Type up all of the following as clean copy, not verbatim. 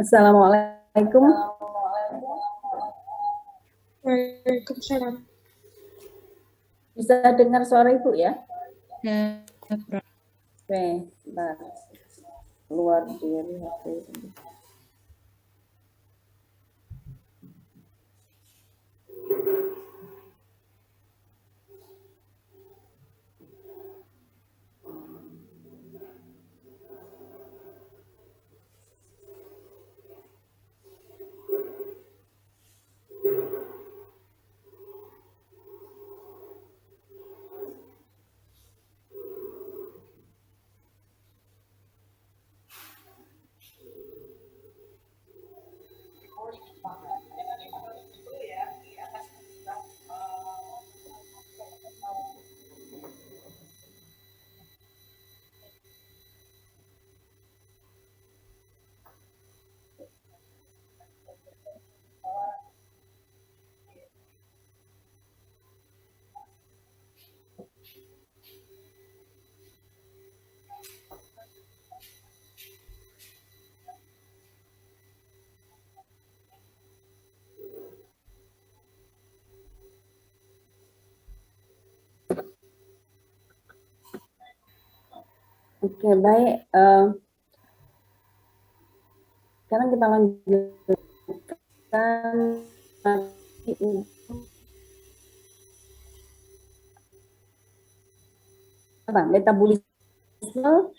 Assalamualaikum. Waalaikumsalam. Bisa dengar suara Ibu ya? Ya, Prof. Oke, bentar. Keluar dari HP. Oke, baik. Sekarang kita lanjutkan metabolisme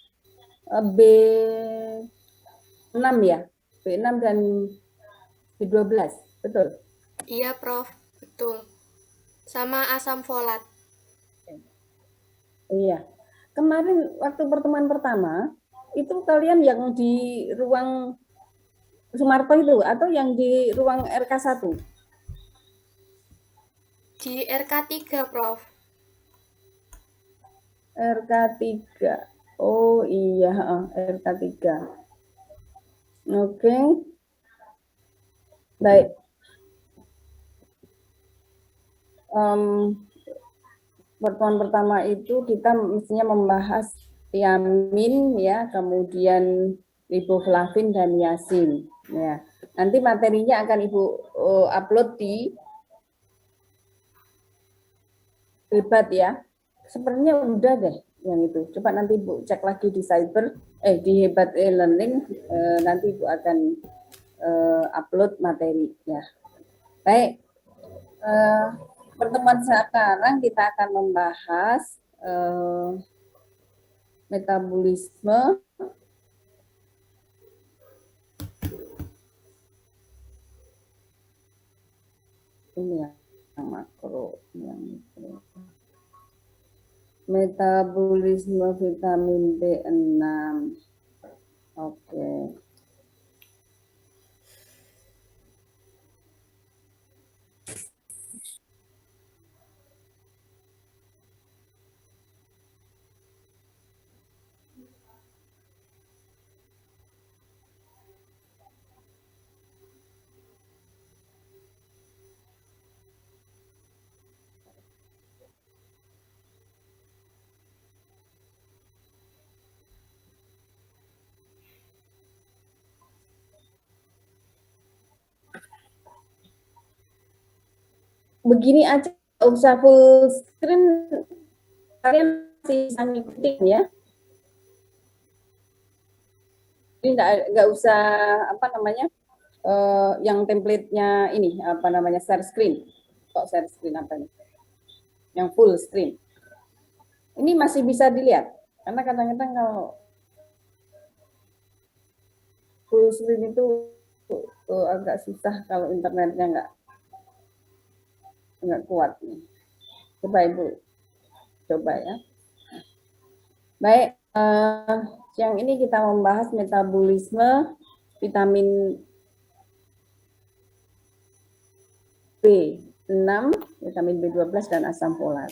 B6 ya, B6 dan B12, betul? Iya, Prof. Betul. Sama asam folat. Iya. Kemarin waktu pertemuan pertama, itu kalian yang di ruang Sumarto itu atau yang di ruang RK1? Di RK3, Prof. RK3. Oh iya, RK3. Oke. Baik. Pertemuan pertama itu kita mestinya membahas tiamin ya, kemudian riboflavin dan niacin ya. Nanti materinya akan Ibu upload di Hebat ya. Sebenarnya udah deh yang itu. Coba nanti Bu cek lagi di cyber, di Hebat e-learning, nanti Ibu akan upload materi ya. Baik, pertemuan sekarang kita akan membahas metabolisme ini ya, yang makro, yang mikro. Metabolisme vitamin B6. Oke. Begini aja, usah full screen, kalian masih bisa ngikutin ya. Ini nggak usah apa namanya yang template-nya ini apa namanya share screen. Kok share screen apa nih? Yang full screen. Ini masih bisa dilihat karena kadang-kadang kalau full screen itu agak susah kalau internetnya nggak kuat nih. Coba Ibu coba ya. Baik, yang ini kita membahas metabolisme vitamin B6, vitamin B12 dan asam folat.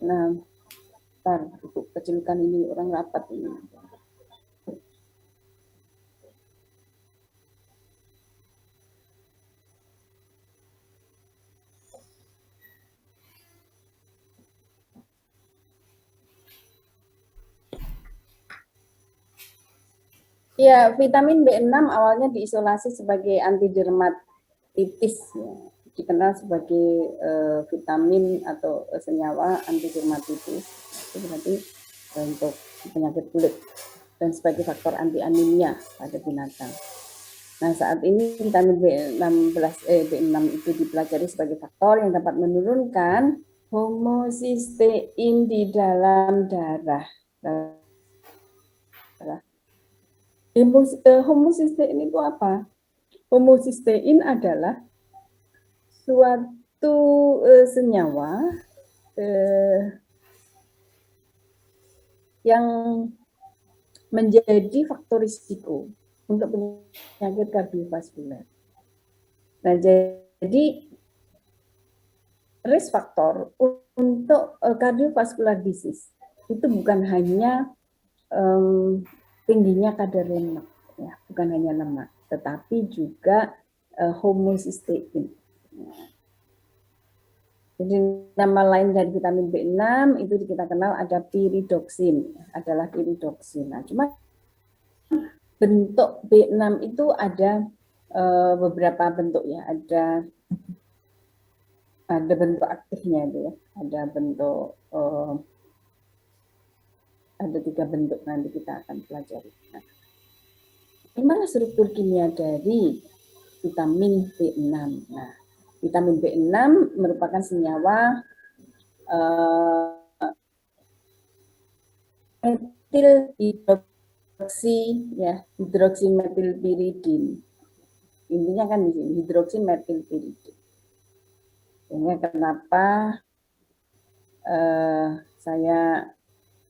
Nah, bentar, Ibu kecilkan ini orang rapat ini. Ya, vitamin B6 awalnya diisolasi sebagai antidermatitis, ya. Dikenal sebagai vitamin atau senyawa antidermatitis. Itu berarti untuk penyakit kulit dan sebagai faktor anti anemia pada binatang. Nah, saat ini vitamin B6 itu dipelajari sebagai faktor yang dapat menurunkan homocysteine di dalam darah. Homocysteine itu apa? Homocysteine adalah suatu senyawa yang menjadi faktor risiko untuk penyakit kardiovaskuler. Nah, jadi risk factor untuk cardiovascular disease itu bukan hanya tingginya kadar lemak, ya, bukan hanya lemak, tetapi juga homocysteine. Jadi nama lain dari vitamin B6 itu kita kenal ada pyridoxine, adalah pyridoxine. Nah, cuma bentuk B6 itu ada beberapa bentuk, ya, ada bentuk aktifnya itu, ya, ada bentuk ada 3 bentuk, nanti kita akan pelajari. Nah, gimana struktur kimia dari vitamin B6? Nah, vitamin B6 merupakan senyawa metil hidroksi, ya, hidroksimetilpiridin. Intinya kan di sini hidroksimetilpiridin. Ini kenapa saya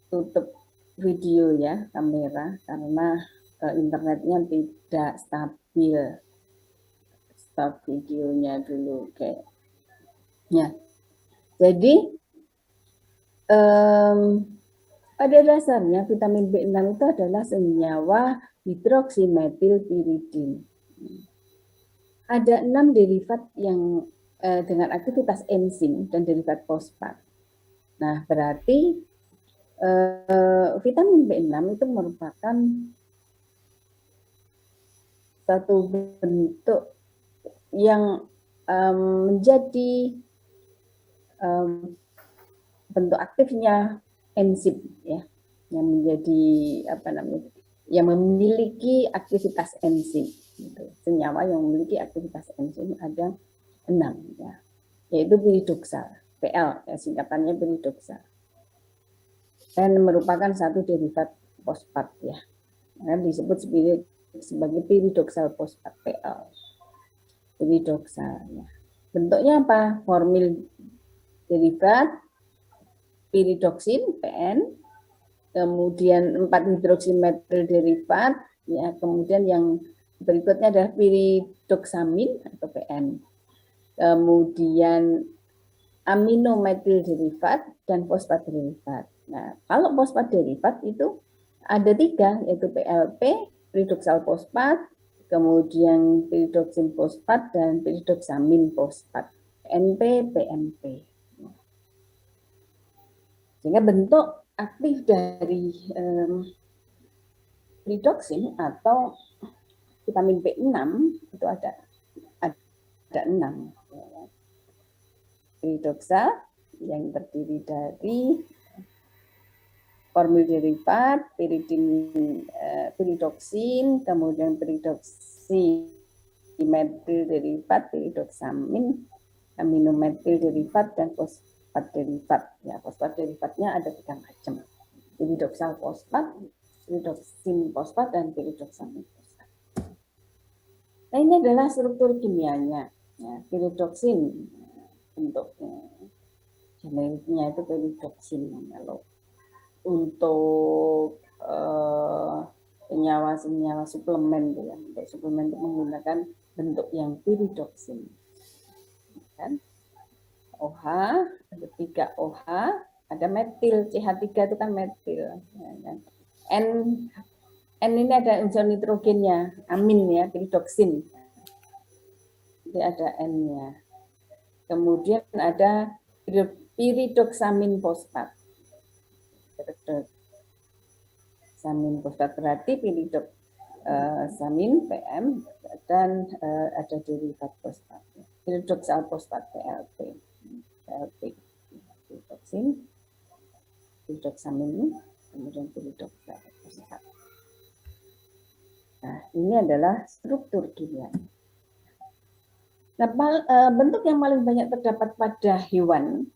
tutup video, ya, kamera, karena internetnya tidak stabil. Stop videonya dulu, kayak. Ya, jadi pada dasarnya vitamin B6 itu adalah senyawa hidroksimetilpiridin. Ada 6 derivat yang dengan aktivitas enzim dan derivat fosfat. Nah, berarti vitamin B6 itu merupakan satu bentuk yang menjadi bentuk aktifnya enzim, ya, yang menjadi yang memiliki aktivitas enzim. Gitu. Senyawa yang memiliki aktivitas enzim ada 6, ya, yaitu pyridoxal, PL, ya, singkatannya pyridoxal, dan merupakan satu derivat fosfat, ya, disebut sebagai pyridoxal fosfat, PL, pyridoxal. Ya. Bentuknya apa? Formil derivat pyridoxin, PN, kemudian 4 hidroksimetil derivat, ya, kemudian yang berikutnya adalah pyridoxamin atau PN, kemudian aminometil derivat dan fosfat derivat. Nah, kalau fosfat derivat itu ada 3, yaitu PLP, pyridoxal fosfat, kemudian pyridoxin fosfat, dan pyridoxamin fosfat, PNP, PNP. Sehingga bentuk aktif dari pyridoxin atau vitamin B6 itu ada 6. Pyridoxal yang terdiri dari formil derivat, pyridoxin, kemudian pyridoximetil derivat, pyridoxamin, aminometil derivat, dan fosfat derivat. Ya, fosfat derivatnya ada 3 macam. Pyridoxal fosfat, pyridoxin fosfat, dan pyridoxamin fosfat. Nah, ini adalah struktur kimianya. Ya, pyridoxin bentuknya, generiknya itu pyridoxin. Kalau untuk senyawa-senyawa suplemen, ya, untuk suplemen itu menggunakan bentuk yang pyridoxin, kan? OH, ada 3 OH, ada metil, CH3 itu kan metil, ya, kan? N ini ada unsur nitrogennya, amin, ya, pyridoxin, jadi ada N-nya. Kemudian ada pyridoxamin fosfat. Pyridoxamin fosfat berarti samin PM dan ada derivat fosfat, piridoksal fosfat PLP, piridoksin, piridoksamin, kemudian piridoksal fosfat. Nah, ini adalah struktur kimia. Nah, bentuk yang paling banyak terdapat pada hewan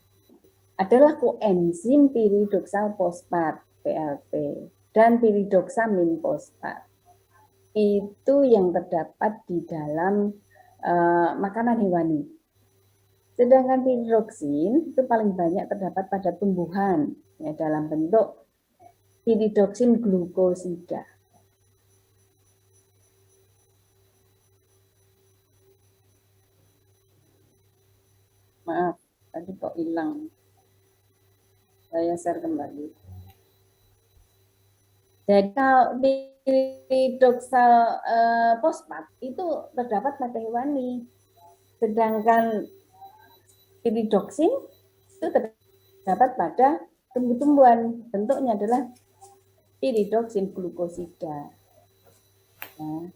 adalah koenzim piridoksal fosfat PLP dan piridoksamin fosfat. Itu yang terdapat di dalam makanan hewani. Sedangkan piridoksin itu paling banyak terdapat pada tumbuhan ya, dalam bentuk piridoksin glukosida. Maaf, tadi kok hilang. Saya share kembali. Jadi kalau piridoksal fosfat itu terdapat pada hewani, sedangkan piridoksin itu terdapat pada tumbuh-tumbuhan. Bentuknya adalah piridoksin glukosida. Nah,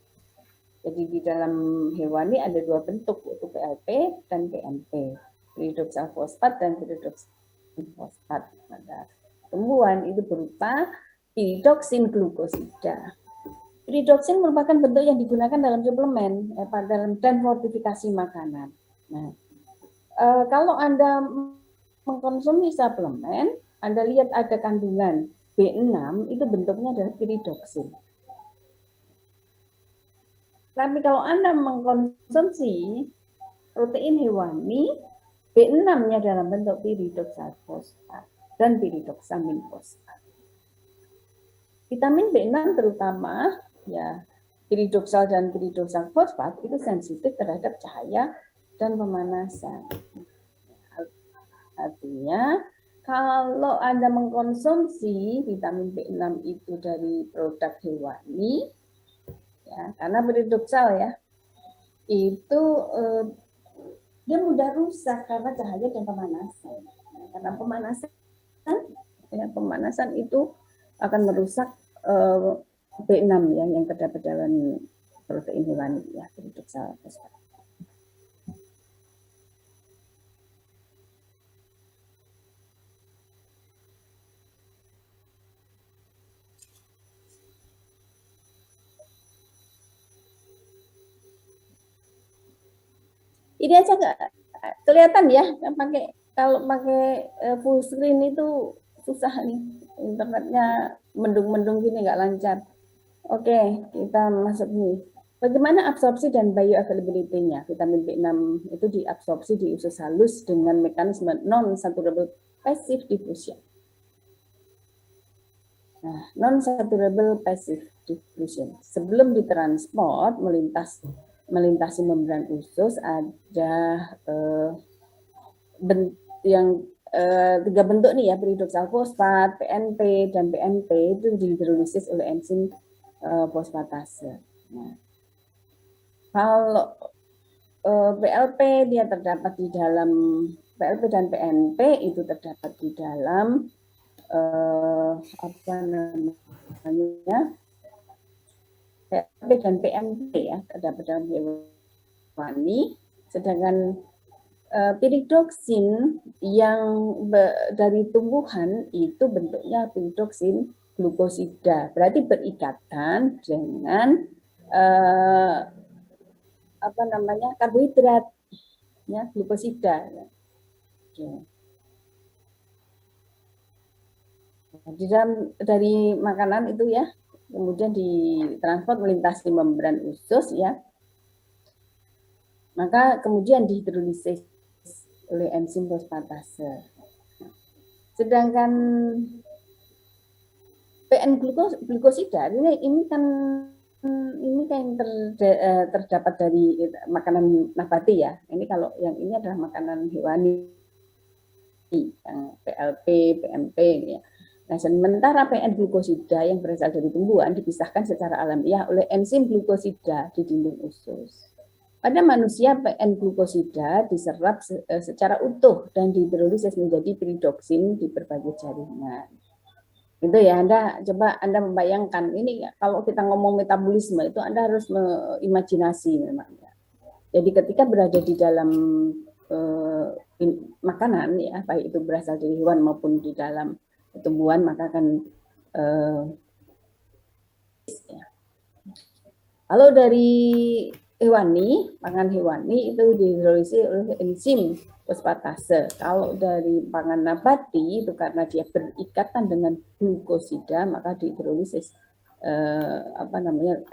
jadi di dalam hewani ada dua bentuk, yaitu PLP dan PMP. Piridoksal fosfat dan piridoksin fosfat. Pada tumbuhan itu berupa piridoksin glukosida. Piridoksin merupakan bentuk yang digunakan dalam suplemen dan fortifikasi makanan. Nah, kalau Anda mengkonsumsi suplemen, Anda lihat ada kandungan B6, itu bentuknya adalah piridoksin. Tapi kalau Anda mengkonsumsi protein hewani, B6-nya dalam bentuk piridoksal fosfat dan piridoksamin fosfat. Vitamin B6 terutama, ya, piridoksal dan piridoksal fosfat itu sensitif terhadap cahaya dan pemanasan. Artinya, kalau Anda mengkonsumsi vitamin B6 itu dari produk hewani, ya, karena piridoksal ya, itu dia mudah rusak karena cahaya dan pemanasan. Karena pemanasan itu akan merusak B6 ya, yang terdapat dalam protein hewani ya, piridoksal fosfat. Ini aja nggak kelihatan ya, kalau pakai full screen itu susah nih, internetnya mendung-mendung gini nggak lancar. Oke, kita masuk nih. Bagaimana absorpsi dan bioavailability-nya? Vitamin B6 itu diabsorpsi di usus halus dengan mekanisme non-saturable passive diffusion. Nah, non-saturable passive diffusion. Sebelum ditransport melintasi membran usus ada tiga bentuk nih ya, piridoksal fosfat, PNP dan BMP itu dihidrolisis oleh enzim fosfatase. Nah, kalau PLP dia terdapat di dalam PLP dan PNP itu terdapat di dalam apa namanya PLP dan PMP ya, terdapat dalam hewani, sedangkan piridoksin yang dari tumbuhan itu bentuknya piridoksin glukosida, berarti berikatan dengan apa namanya karbohidrat ya, glukosida. Oke. Di dalam dari makanan itu ya, kemudian ditransport melintasi membran usus ya, maka kemudian dihidrolisis oleh enzim fosfatase. Sedangkan PN glukosida ini kan terdapat dari makanan nabati ya. Ini kalau yang ini adalah makanan hewani, yang PLP, PMP ya. Nah, sementara PN glukosida yang berasal dari tumbuhan dipisahkan secara alamiah oleh enzim glukosida di dinding usus. Pada manusia, PN glukosida diserap secara utuh dan dihidrolisis menjadi piridoksin di berbagai jaringan. Itu ya, coba Anda membayangkan ini kalau kita ngomong metabolisme itu Anda harus imajinasi memang ya. Jadi ketika berada di dalam makanan ya, baik itu berasal dari hewan maupun di dalam tumbuhan, maka akan ya. Kalau dari hewani, pangan hewani itu dihidrolisis oleh enzim fosfatase. Kalau dari pangan nabati itu karena dia berikatan dengan glukosida, maka dihidrolisis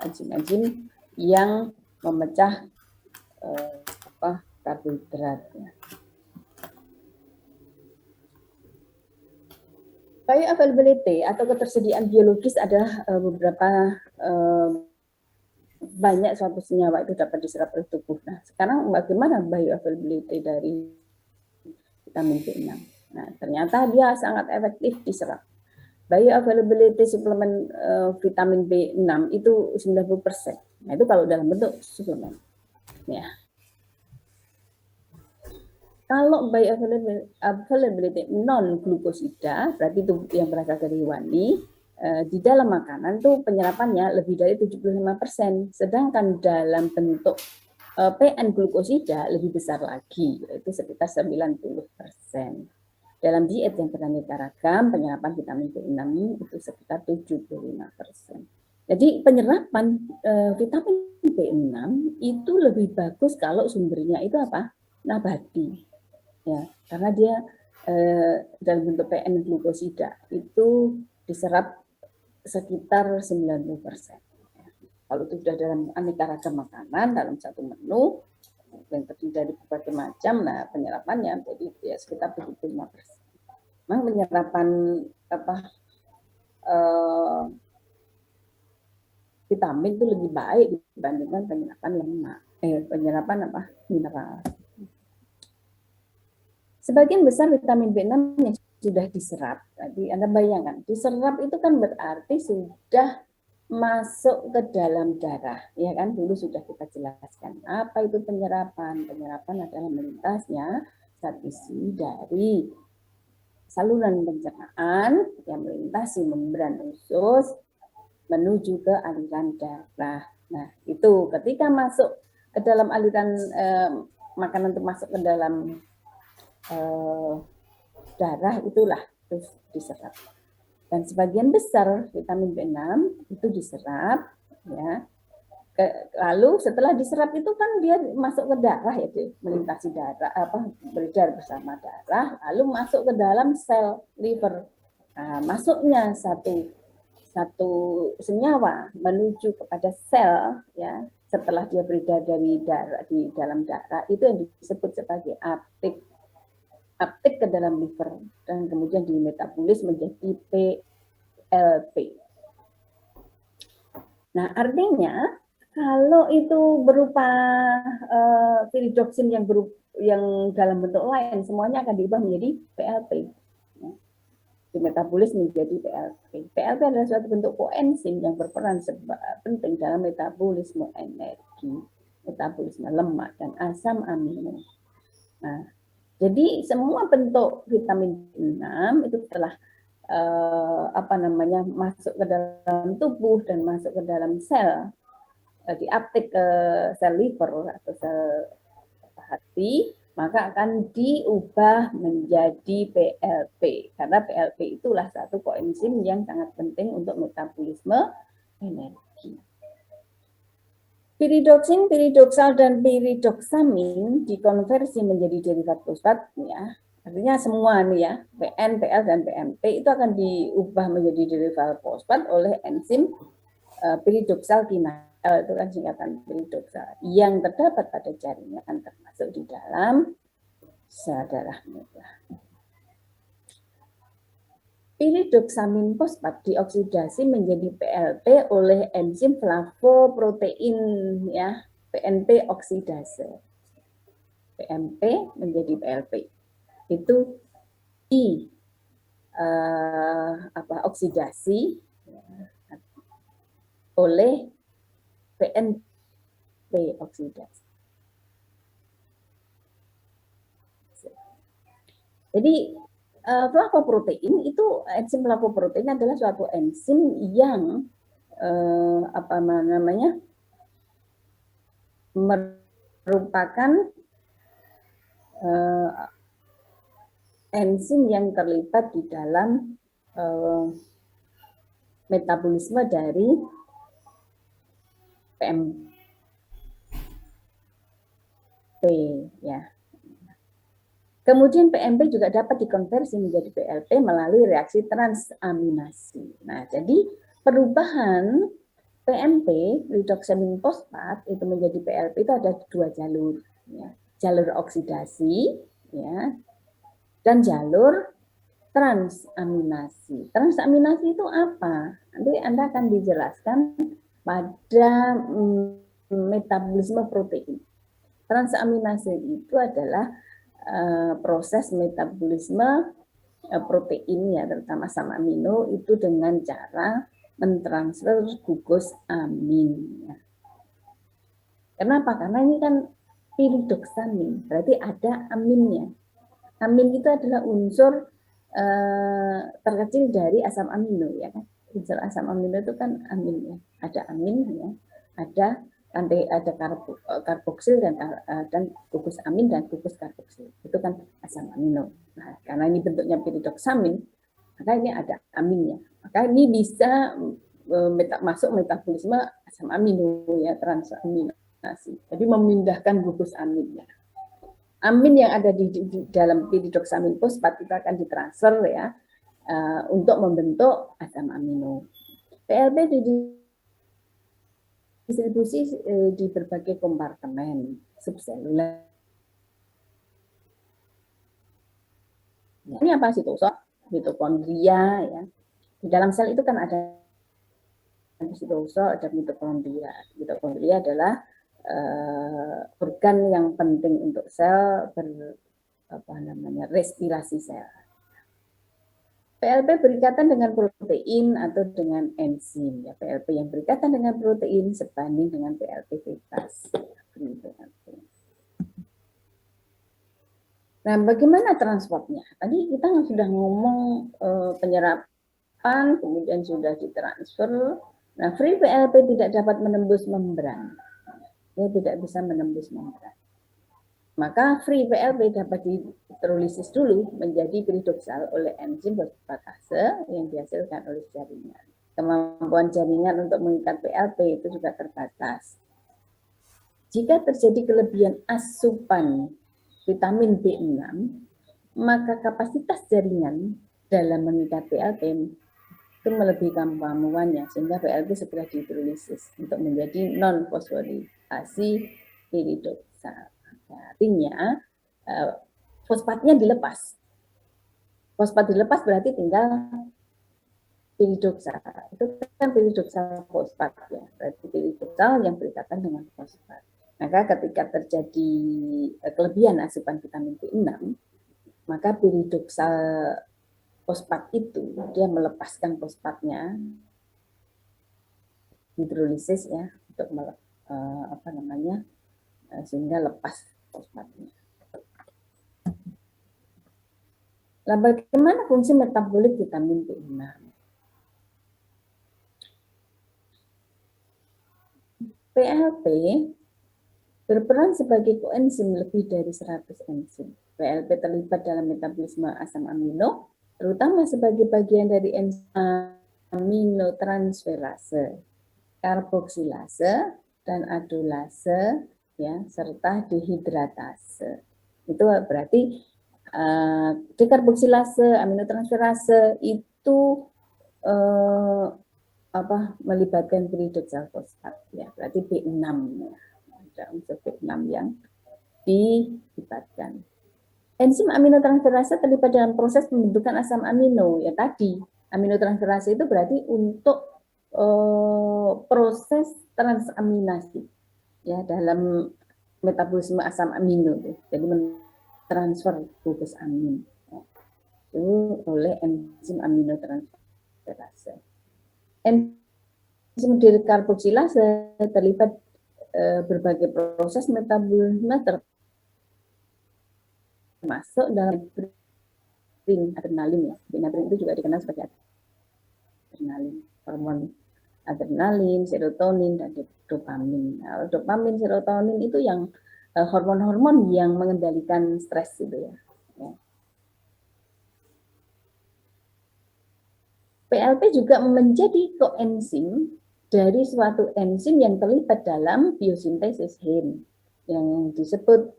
enzim-enzim yang memecah karbohidrat. Bioavailability atau ketersediaan biologis adalah beberapa banyak suatu senyawa itu dapat diserap oleh tubuh. Nah, sekarang bagaimana bioavailability dari vitamin B6? Nah, ternyata dia sangat efektif diserap. Bioavailability suplemen vitamin B6 itu 90%. Nah, itu kalau dalam bentuk suplemen. Ya. Kalau bioavailability non glukosida, berarti itu yang berasal dari hewani, di dalam makanan tuh penyerapannya lebih dari 75%, sedangkan dalam bentuk PN glukosida lebih besar lagi, yaitu sekitar 90%. Dalam diet yang beraneka ragam, penyerapan vitamin B6 itu sekitar 75%. Jadi penyerapan vitamin B6 itu lebih bagus kalau sumbernya itu apa? Nabati. Ya, karena dia dalam bentuk PN glukosida itu diserap sekitar 90%. Kalau itu sudah dalam aneka ragam makanan dalam satu menu yang terdiri dari berbagai macam, nah penyerapannya jadi ya sekitar 75%. Memang penyerapan vitamin itu lebih baik dibandingkan penyerapan lemak, penyerapan mineral. Sebagian besar vitamin B6 yang sudah diserap, tadi Anda bayangkan, diserap itu kan berarti sudah masuk ke dalam darah, ya kan? Dulu sudah kita jelaskan. Apa itu penyerapan? Penyerapan adalah melintasnya zat besi dari saluran pencernaan yang melintasi membran usus menuju ke aliran darah. Nah, itu ketika masuk ke dalam aliran makanan itu masuk ke dalam darah itulah terus diserap. Dan sebagian besar vitamin B6 itu diserap ya. Lalu setelah diserap itu kan dia masuk ke darah ya, melintasi darah beredar bersama darah lalu masuk ke dalam sel liver. Nah, masuknya satu senyawa menuju kepada sel ya setelah dia beredar dari darah di dalam darah itu yang disebut sebagai uptake ke dalam liver dan kemudian dimetabolis menjadi PLP. Nah, artinya kalau itu berupa viridoksin yang dalam bentuk lain, semuanya akan diubah menjadi PLP. Dimetabolis menjadi PLP. PLP adalah suatu bentuk koenzim yang berperan penting dalam metabolisme energi, metabolisme lemak dan asam amino. Nah, jadi semua bentuk vitamin B6 itu setelah masuk ke dalam tubuh dan masuk ke dalam sel, diuptake ke sel liver atau sel hati, maka akan diubah menjadi PLP. Karena PLP itulah satu koenzim yang sangat penting untuk metabolisme energi. Piridoksin, piridoksal, dan piridoksamin dikonversi menjadi derivat fosfat ya. Artinya semua nih ya, PN, PL, dan PMP itu akan diubah menjadi derivat fosfat oleh enzim piridoksal kinase, itu kan singkatan piridoksal, yang terdapat pada jaringan termasuk di dalam sel darah merah. Piridoksamin fosfat dioksidasi menjadi PLP oleh enzim flavoprotein ya, PNP oksidase. PMP menjadi PLP. Itu oksidasi oleh PNP oksidasi. Jadi Flavoprotein itu, enzim flavoprotein adalah suatu enzim yang apa namanya, merupakan enzim yang terlibat di dalam metabolisme dari PMP ya. Kemudian PMP juga dapat dikonversi menjadi PLP melalui reaksi transaminasi. Nah, jadi perubahan PMP, redoxamin fosfat, itu menjadi PLP itu ada dua jalur. Ya. Jalur oksidasi, ya, dan jalur transaminasi. Transaminasi itu apa? Nanti Anda akan dijelaskan pada metabolisme protein. Transaminasi itu adalah proses metabolisme protein ya, terutama asam amino itu dengan cara mentransfer gugus amin. Ya. Kenapa? Karena ini kan piridoxamin, berarti ada aminnya. Amin itu adalah unsur terkecil dari asam amino ya kan. Unsur asam amino itu kan amin ya. Ada amin ya, ada karboksil dan gugus amin dan gugus karboksil. Itu kan asam amino. Nah, karena ini bentuknya piridoxamin, maka ini ada aminnya. Maka ini bisa masuk metabolisme asam amino ya, transaminasi. Jadi memindahkan gugus aminnya. Amin yang ada di dalam piridoxamin fosfat itu akan ditransfer ya untuk membentuk asam amino. PLP distribusi di berbagai kompartemen subseluler. Ini apa? Sitosol, mitokondria ya. Di dalam sel itu kan ada sitosol, ada mitokondria. Mitokondria adalah organ yang penting untuk sel respirasi sel. PLP berikatan dengan protein atau dengan enzim. Ya, PLP yang berikatan dengan protein sebanding dengan PLP bebas. Nah, bagaimana transportnya? Tadi kita sudah ngomong penyerapan, kemudian sudah ditransfer. Nah, free PLP tidak dapat menembus membran. Dia tidak bisa menembus membran. Maka free PLP dapat dihidrolisis dulu menjadi piridoksal oleh enzim fosfatase yang dihasilkan oleh jaringan. Kemampuan jaringan untuk mengikat PLP itu juga terbatas. Jika terjadi kelebihan asupan vitamin B6, maka kapasitas jaringan dalam mengikat PLP itu melebihi kemampuannya, sehingga PLP segera dihidrolisis untuk menjadi non-fosforilasi piridoksal. Artinya fosfatnya dilepas. Fosfat dilepas berarti tinggal piridoksal. Itu kan piridoksal fosfat ya. Berarti piridoksal yang berikatan dengan fosfat. Maka ketika terjadi kelebihan asupan vitamin B6, maka piridoksal fosfat itu dia melepaskan fosfatnya, hidrolisis ya, untuk sehingga lepas fosfatnya. Nah, bagaimana fungsi metabolik vitamin B6? PLP berperan sebagai koenzim lebih dari 100 enzim. PLP terlibat dalam metabolisme asam amino, terutama sebagai bagian dari enzim aminotransferase, karboksilase, dan adulase, ya, serta dehidratase. Itu berarti dekarboksilase, aminotransferase itu melibatkan piridoksal fosfat ya, berarti B6 ya. Ada unsur B6 yang dilibatkan. Enzim aminotransferase terlibat dalam proses pembentukan asam amino ya tadi. Aminotransferase itu berarti untuk proses transaminasi ya dalam metabolisme asam amino. Jadi mentransfer gugus amin ya, itu oleh enzim aminotransferase. Enzim dekarboksilase terlibat berbagai proses metabolisme termasuk dalam adrenalin ya. Epinefrin itu juga dikenal sebagai adrenalin, hormon adrenalin, serotonin, dan dopamin. Nah, dopamin, serotonin itu yang hormon-hormon yang mengendalikan stres gitu ya. PLP juga menjadi koenzim dari suatu enzim yang terlibat dalam biosintesis heme yang disebut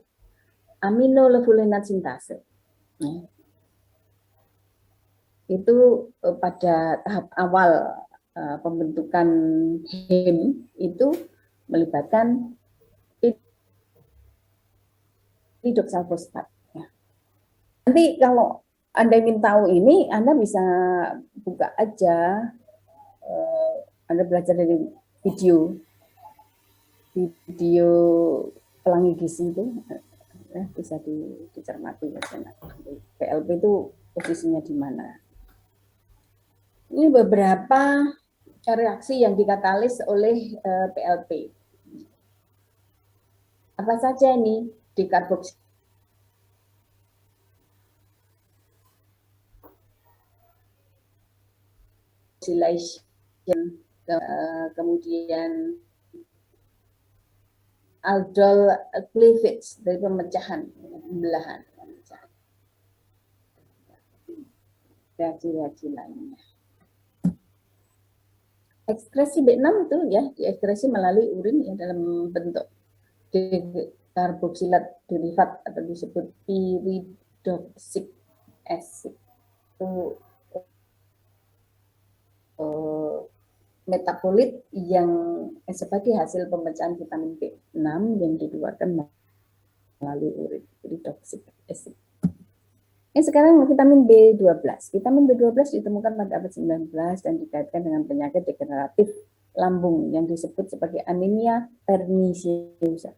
aminolevulinat sintase. Nah, itu pada tahap awal pembentukan heme itu melibatkan piridoxalfosfat. Ya. Nanti kalau Anda ingin tahu ini, Anda bisa buka aja, Anda belajar dari video pelangi gizi itu, bisa dicermati. PLP itu posisinya di mana. Ini beberapa reaksi yang dikatalis oleh PLP. Apa saja ini? Decarboxylation, kemudian aldol cleavage dari pembelahan. Reaksi-reaksi lainnya. Ekskresi B6 itu ya diekskresi melalui urin ya dalam bentuk dekarboksilat derivat atau disebut pyridoxik acid. Itu metabolit yang sebagai hasil pemecahan vitamin B6 yang dikeluarkan melalui urin, pyridoxik acid. Sekarang vitamin B12. Vitamin B12 ditemukan pada abad 19 dan dikaitkan dengan penyakit degeneratif lambung yang disebut sebagai anemia perniciosa.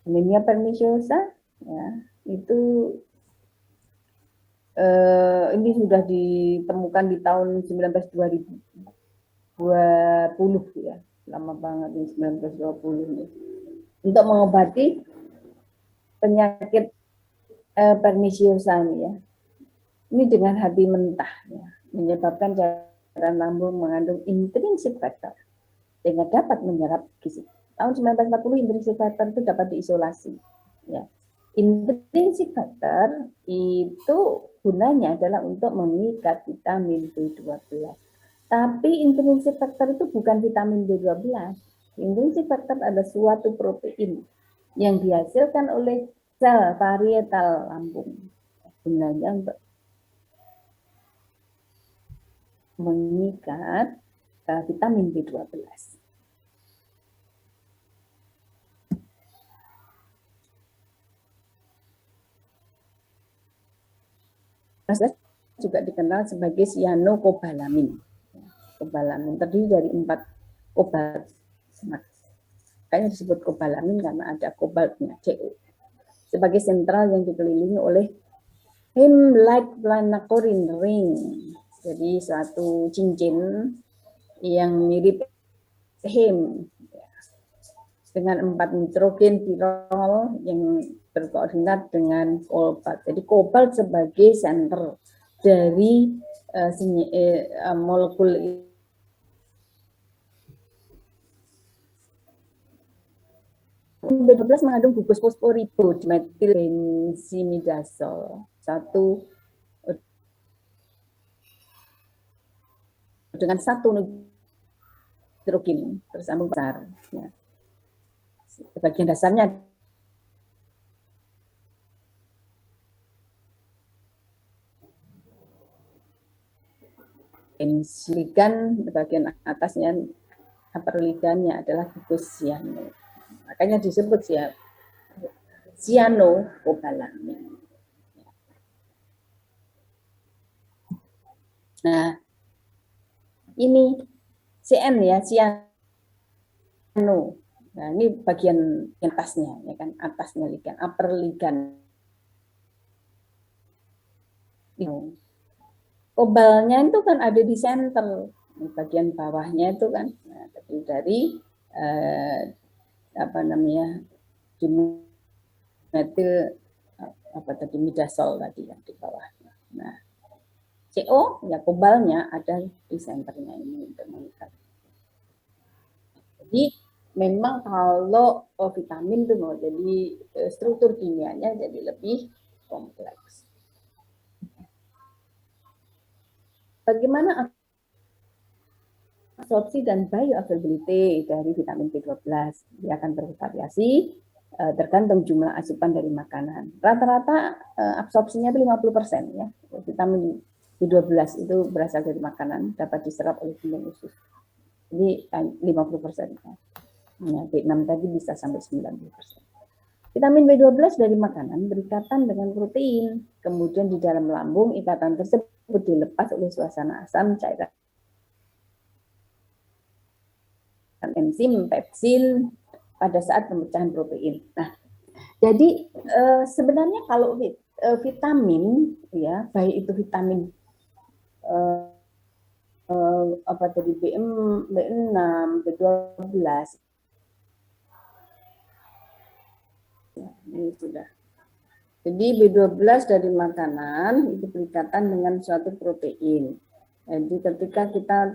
Anemia perniciosa ya, itu ini sudah ditemukan di tahun 1920 ya, lama banget di 1920 ini. Untuk mengobati penyakit perniciosa ini ya. Ini dengan hati mentah ya, menyebabkan cairan lambung mengandung intrinsic factor sehingga dapat menyerap gizi. Tahun 1940 intrinsic factor itu dapat diisolasi. Ya. Intrinsic factor itu gunanya adalah untuk mengikat vitamin B12. Tapi intrinsic factor itu bukan vitamin B12. Intrinsic factor adalah suatu protein yang dihasilkan oleh sel parietal lambung. Gunanya untuk mengikat vitamin B12. Juga dikenal sebagai cyanocobalamin. Kobalamin terdiri dari 4 kobalt. Makanya disebut kobalamin karena ada kobaltnya, CO. Sebagai sentral yang dikelilingi oleh heme-like planacorin ring. Jadi suatu cincin yang mirip heme dengan 4 nitrogen pirol yang berkoordinat dengan kobalt. Jadi kobalt sebagai senter dari molekul B12 mengandung gugus fosforipid metilbenzimidazole satu dengan 1 nitrogen bersambung besar. Ya. Bagian dasarnya ligan, bagian atasnya upper ligannya adalah gugus cyano. Makanya disebut cyanocobalamin. Nah, ini CN ya, cyano. Nah, ini bagian atasnya ya kan, atasnya ligan, upper ligan. Kobalnya itu kan ada di center, di bagian bawahnya itu kan, nah, dari dimetil midazole tadi yang di bawah. Nah, CO, ya kobalnya ada di senternya ini untuk mengikat. Jadi memang kalau vitamin itu mau jadi struktur kimianya jadi lebih kompleks. Bagaimana absorpsi dan bioavailability dari vitamin B12? Dia akan bervariasi tergantung jumlah asupan dari makanan. Rata-rata absorpsinya itu 50% ya. Vitamin B12 itu berasal dari makanan, dapat diserap oleh ginjal usus. Jadi 50%. Ya, B6 tadi bisa sampai 90%. Vitamin B12 dari makanan berikatan dengan protein. Kemudian di dalam lambung ikatan tersebut dilepas oleh suasana asam cairan enzim pepsin pada saat pemecahan protein. Nah, jadi sebenarnya kalau vitamin ya, baik itu vitamin apa tadi B6, B12 ya, ini sudah. Jadi B12 dari makanan itu berikatan dengan suatu protein. Jadi ketika kita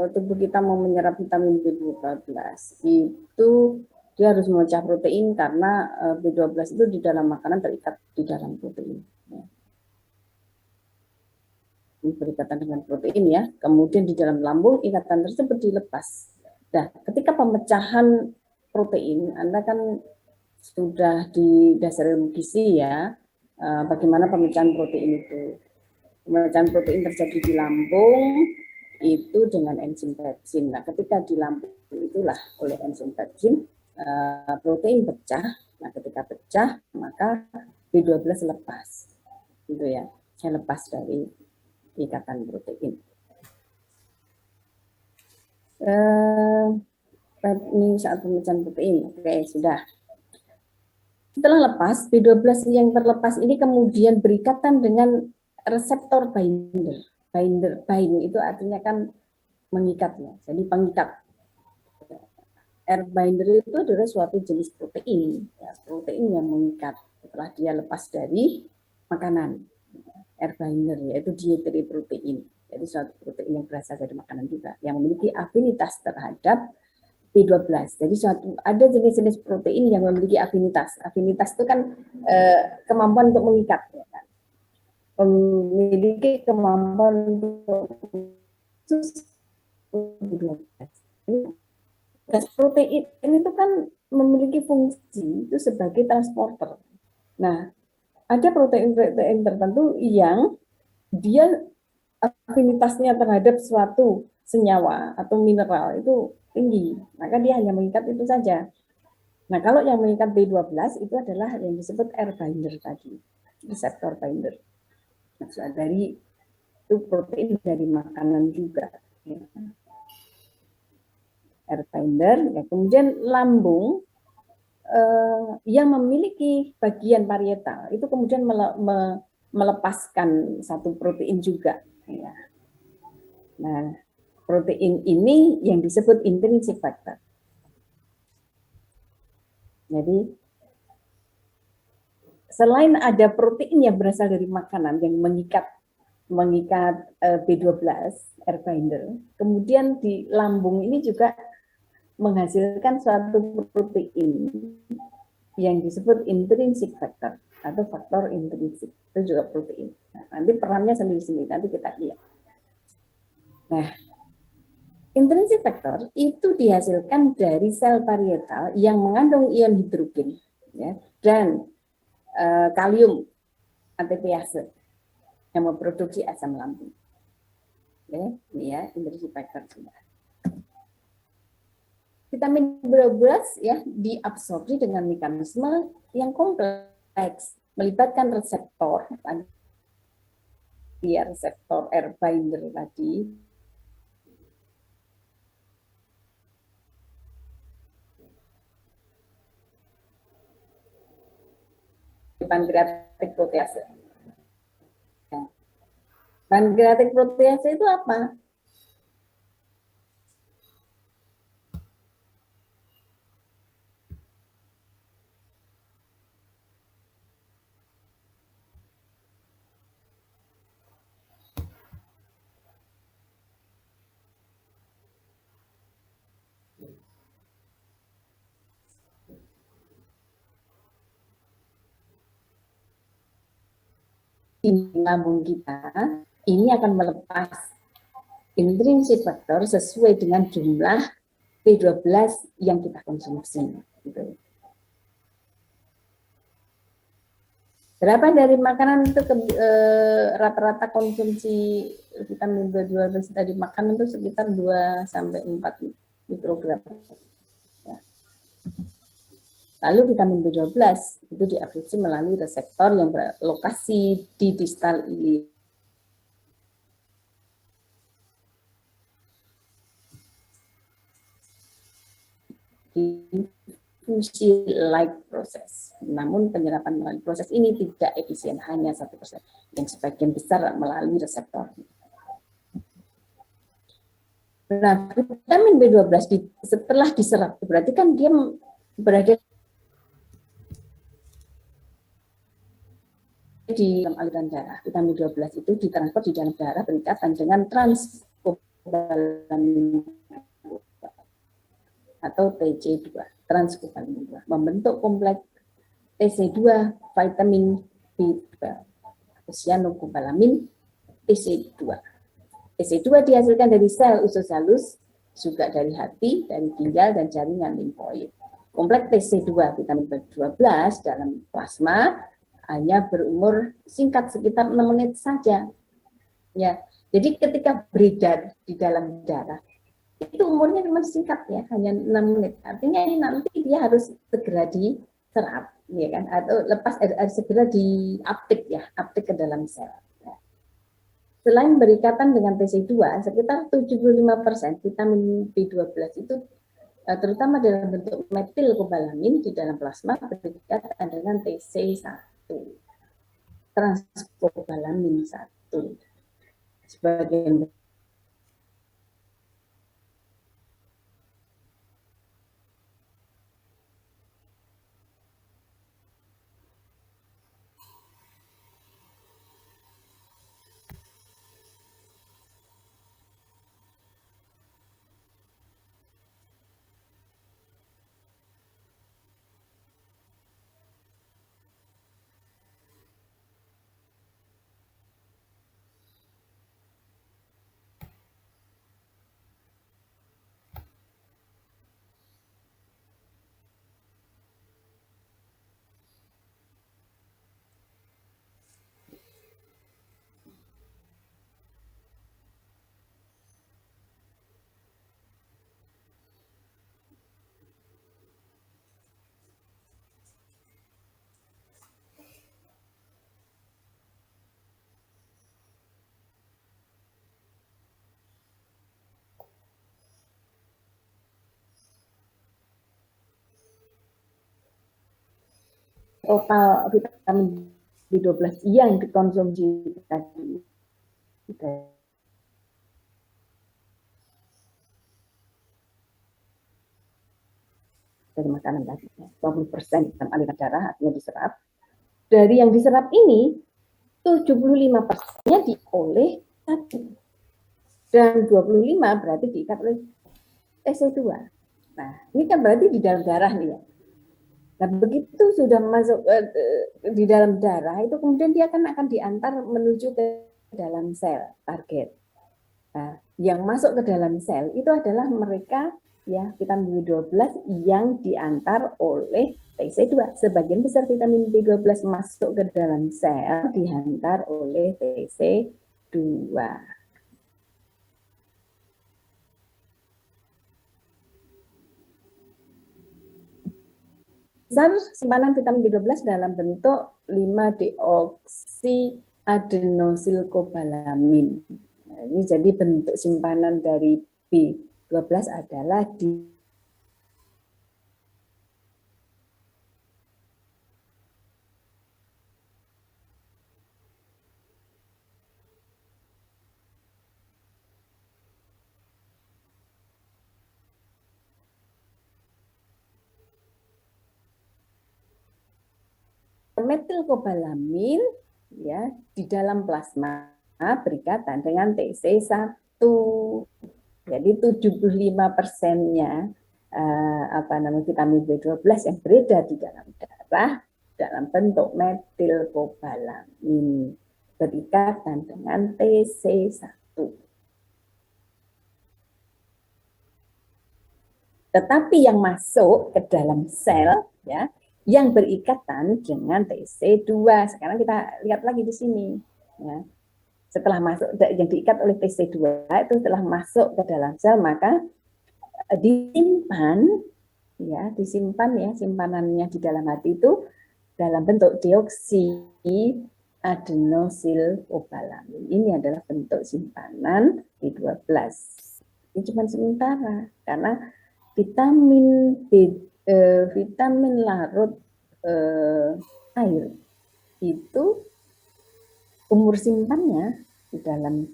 tubuh kita mau menyerap vitamin B12 itu dia harus memecah protein karena B12 itu di dalam makanan terikat di dalam protein. Ini berikatan dengan protein ya. Kemudian di dalam lambung ikatan tersebut dilepas. Nah, ketika pemecahan protein, Anda kan sudah di dasar ilmu gizi ya, bagaimana pemecahan protein itu. Pemecahan protein terjadi di lambung itu dengan enzim pepsin. Nah, ketika di lambung itulah oleh enzim pepsin protein pecah. Nah, ketika pecah maka B12 lepas, gitu ya. Saya lepas dari ikatan protein. Ini saat pemecahan protein. Oke, sudah. Setelah lepas, B12 yang terlepas ini kemudian berikatan dengan reseptor binder. Bind itu artinya kan mengikat ya. Jadi pengikat. R binder itu adalah suatu jenis protein, ya, protein yang mengikat setelah dia lepas dari makanan. R binder yaitu dietary protein. Jadi suatu protein yang berasal dari makanan juga yang memiliki afinitas terhadap B12. Jadi ada jenis-jenis protein yang memiliki afinitas. Afinitas itu kan kemampuan untuk mengikat, ya kan? Memiliki kemampuan untuk B12. Gas protein itu kan memiliki fungsi itu sebagai transporter. Nah, ada protein-protein tertentu yang dia afinitasnya terhadap suatu senyawa atau mineral itu tinggi, maka dia hanya mengikat itu saja. Nah, kalau yang mengikat B12 itu adalah yang disebut R binder tadi, reseptor binder. Maksudnya dari itu protein dari makanan juga. Ya. R binder, ya. Kemudian lambung yang memiliki bagian parietal itu kemudian melepaskan satu protein juga. Ya. Nah, protein ini yang disebut intrinsic factor. Jadi selain ada protein yang berasal dari makanan yang mengikat B12 R binder, kemudian di lambung ini juga menghasilkan suatu protein yang disebut intrinsic factor atau faktor intrinsik, itu juga protein. Nah, nanti perannya sendiri-sendiri, nanti kita lihat. Nah, intrinsic factor itu dihasilkan dari sel parietal yang mengandung ion hidrogen ya, dan kalium ATPase yang memproduksi asam lambung. Oke, ini ya intrinsic factor sudah. Vitamin B12 ya diabsorpsi dengan mekanisme yang kompleks, melibatkan reseptor ya, reseptor R binder tadi pankreatik protease. Ya. Pankreatik protease itu apa? di lambung kita ini akan melepas intrinsic faktor sesuai dengan jumlah B12 yang kita konsumsi. Gitu. Berapa dari makanan itu rata-rata konsumsi vitamin B12 dari makanan itu sekitar 2 sampai 4 mikrogram. Ya. Lalu vitamin B12 itu diabsorpsi melalui reseptor yang berlokasi di distal ilia. Diffusion-like proses. Namun penyerapan melalui proses ini tidak efisien, hanya 1%, yang sebagian besar melalui reseptor. Nah, vitamin B12 setelah diserap, berarti kan dia berada di dalam aliran darah. Vitamin B12 itu ditransfer di dalam darah berikatan dengan transkobalamin atau TC2, transkobalamin 2, membentuk kompleks TC2 vitamin B12, cyanokobalamin TC2. TC2 dihasilkan dari sel usus halus, juga dari hati, dari ginjal, dan jaringan limfoid. Kompleks TC2 vitamin B12 dalam plasma hanya berumur singkat sekitar 6 menit saja. Ya, jadi ketika beredar di dalam darah, itu umurnya cuma singkat ya, hanya 6 menit. Artinya ini nanti dia harus segera diserap, ya kan? Atau segera di uptake ya, uptake ke dalam sel. Selain berikatan dengan TC2, sekitar 75% vitamin B12 itu terutama dalam bentuk metilkobalamin di dalam plasma berikatan dengan TC1, transkobalamin 1. Sebagian total vitamin B12 yang dikonsumsi tadi dari makanan tadi, 20% dalam aliran darah artinya diserap. Dari yang diserap ini 75%-nya dioleh tadi, dan 25 berarti diikat oleh TC2. Nah, ini kan berarti di dalam darah nih ya. Nah, begitu sudah masuk di dalam darah, itu kemudian dia akan diantar menuju ke dalam sel target. Nah, yang masuk ke dalam sel itu adalah mereka ya vitamin B12 yang diantar oleh TC2. Sebagian besar vitamin B12 masuk ke dalam sel diantar oleh TC2. Besar simpanan vitamin B12 dalam bentuk 5-deoksiadenosilkobalamin. Nah, ini jadi bentuk simpanan dari B12 adalah di metilkobalamin ya di dalam plasma berikatan dengan TC1. Jadi 75%-nya vitamin B12 yang beredar di dalam darah dalam bentuk metilkobalamin. berikatan dengan TC1. Tetapi yang masuk ke dalam sel ya, yang berikatan dengan TC2. Sekarang kita lihat lagi di sini ya. Setelah masuk yang diikat oleh TC2 itu setelah masuk ke dalam sel, maka disimpan ya, simpanannya di dalam hati itu dalam bentuk deoksiadenosylcobalamin. Ini adalah bentuk simpanan B12. Ini cuma sementara karena vitamin larut air itu umur simpannya di dalam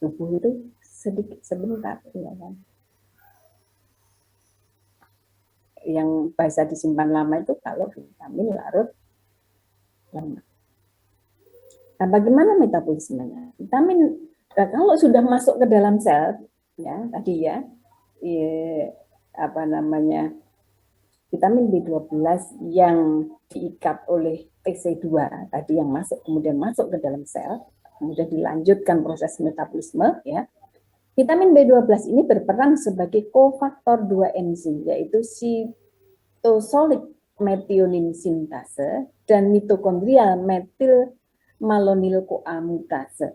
tubuh itu sedikit sebentar, ya kan? Yang bisa disimpan lama itu kalau vitamin larut lemak. Nah, bagaimana metabolismenya? Kalau sudah masuk ke dalam sel, ya tadi ya, vitamin B12 yang diikat oleh TC2 tadi yang masuk kemudian masuk ke dalam sel, kemudian dilanjutkan proses metabolisme ya. Vitamin B12 ini berperan sebagai kofaktor 2 enzim yaitu sitosolic methionine sintase dan mitokondrial metil malonyl CoA mutase.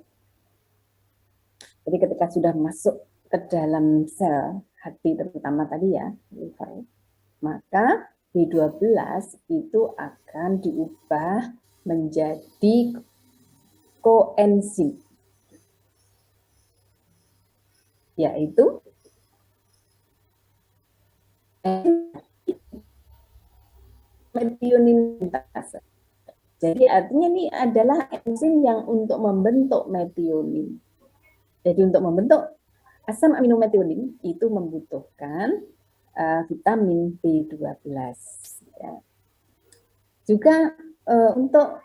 Jadi ketika sudah masuk ke dalam sel hati terutama tadi ya, liver, maka B12 itu akan diubah menjadi koenzim, yaitu methionine sintase. Jadi artinya ini adalah enzim yang untuk membentuk metionin. Jadi untuk membentuk asam amino metionin itu membutuhkan vitamin B12. Ya. Juga untuk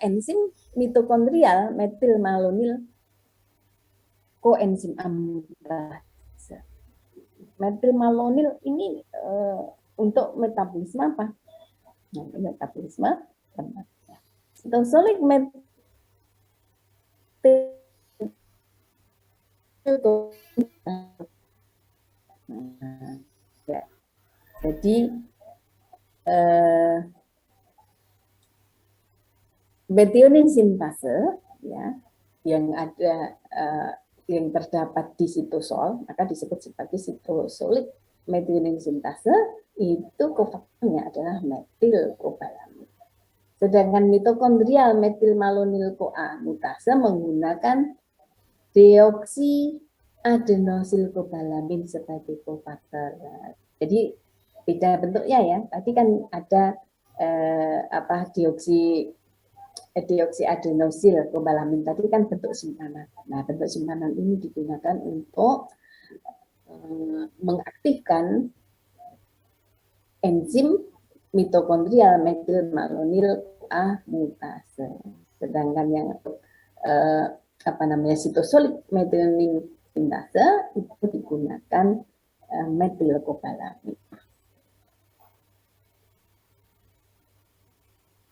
enzim mitokondrial metil malonyl koenzim amilase. Metil malonyl ini untuk metabolisme apa? Nah, metabolisme lemak. Sitosolic metil ya. Jadi methionine sintase ya yang ada yang terdapat di sitosol maka disebut sebagai sitosolic methionine sintase, itu kofaktornya adalah metilcobalamin. Sedangkan mitokondrial metil malonyl CoA mutase menggunakan deoksiadenosylcobalamin sebagai kofaktor. Jadi beda bentuknya ya. Tadi kan ada deoksiadenosil-cobalamin tadi kan bentuk simpanan. Nah, bentuk simpanan ini digunakan untuk mengaktifkan enzim mitokondrial metil malonyl CoA mutase. Sedangkan yang sitosolic methionine sintase itu digunakan metilcobalamin.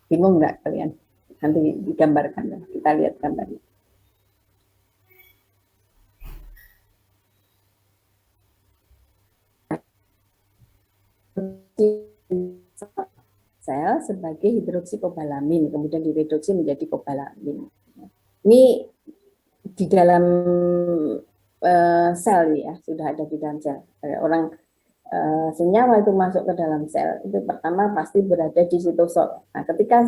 Bingung nggak kalian? Nanti digambarkan, kita lihat gambarnya. Sel sebagai hidroksikobalamin, kemudian direduksi menjadi kobalamin. Ini di dalam sel ya, sudah ada di dalam sel. Orang senyawa itu masuk ke dalam sel, itu pertama pasti berada di sitosol. Nah, ketika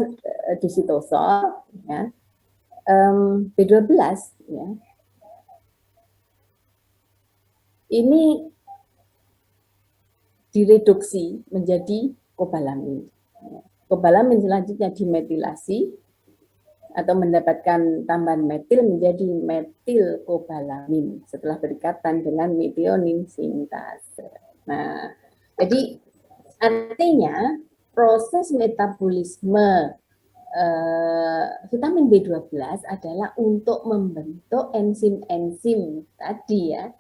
di sitosol, ya, B12 ya, ini direduksi menjadi kobalamin. Kobalamin selanjutnya dimetilasi atau mendapatkan tambahan metil menjadi metilcobalamin setelah berikatan dengan methionine sintase. Nah, jadi artinya proses metabolisme vitamin B12 adalah untuk membentuk enzim-enzim tadi ya.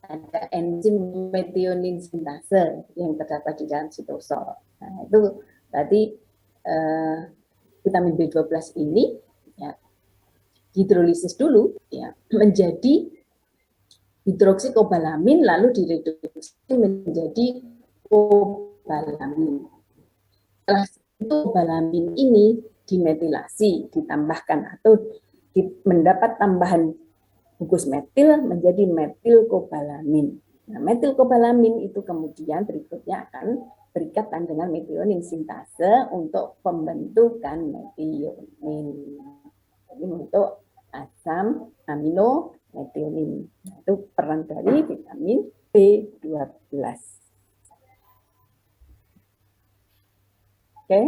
Ada enzim methionine sintase yang terdapat di dalam sitosol. Nah, itu tadi vitamin B12 ini ya, hidrolisis dulu ya menjadi hidroksikobalamin lalu direduksi menjadi kobalamin. Setelah itu kobalamin ini dimetilasi, ditambahkan atau mendapat tambahan gugus metil menjadi metilkobalamin. Nah, metilkobalamin itu kemudian berikutnya akan berikatan dengan metionin sintase untuk pembentukan metionin. Jadi untuk asam amino metionin. Nah, itu peran dari vitamin B12. Oke.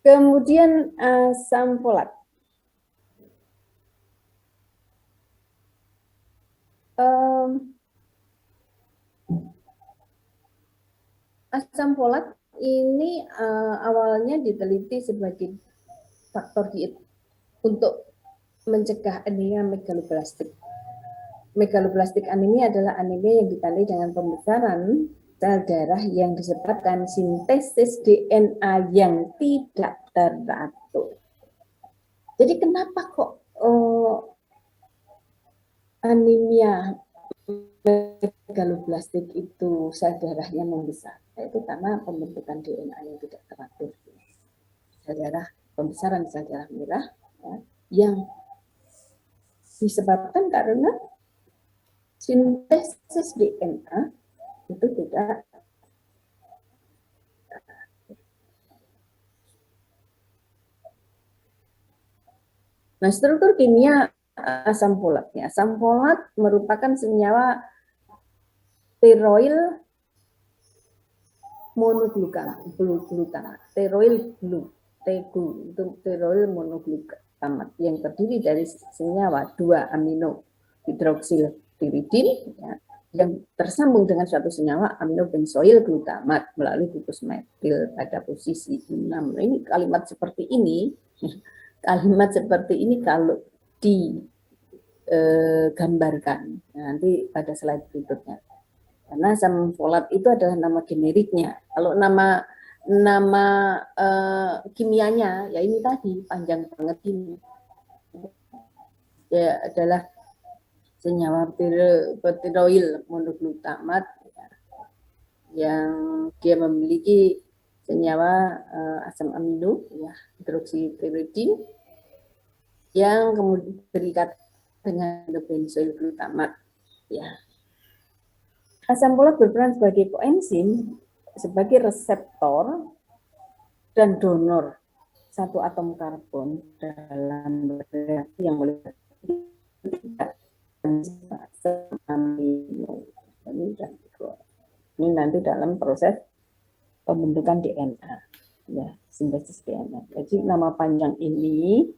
Kemudian asam folat. Asam folat ini awalnya diteliti sebagai faktor diet untuk mencegah anemia megaloblastik. Megaloblastik anemia adalah anemia yang ditandai dengan pembesaran sel darah yang disebabkan sintesis DNA yang tidak teratur. Jadi kenapa kok anemia megaloblastik itu sel darahnya membesar? Itu karena pembentukan DNA yang tidak teratur. Sel darah, pembesaran sel darah merah ya, yang disebabkan karena sintesis DNA itu tidak. Nah, struktur kimia asam folatnya. Asam folat merupakan senyawa steroil monoglutamat, steroil blue, itu steroil monoglutamat yang terdiri dari senyawa 2 amino hidroksil piridin ya, yang tersambung dengan suatu senyawa amino benzoil glutamat melalui gugus metil pada posisi 6. Ini kalimat seperti ini kalau digambarkan nanti pada slide berikutnya. Karena asam folat itu adalah nama generiknya. Kalau nama kimianya ya ini tadi panjang banget ini. Ya adalah senyawa steroil monoglutamat ya, yang dia memiliki senyawa asam amino ya hidroksipiridin yang kemudian berikat dengan benzoil glutamat ya. Asam folat berperan sebagai koenzim, sebagai reseptor dan donor satu atom karbon dalam reaksi yang melibatkan asam amino. Ini nanti dalam proses pembentukan DNA, ya sintesis DNA. Jadi nama panjang ini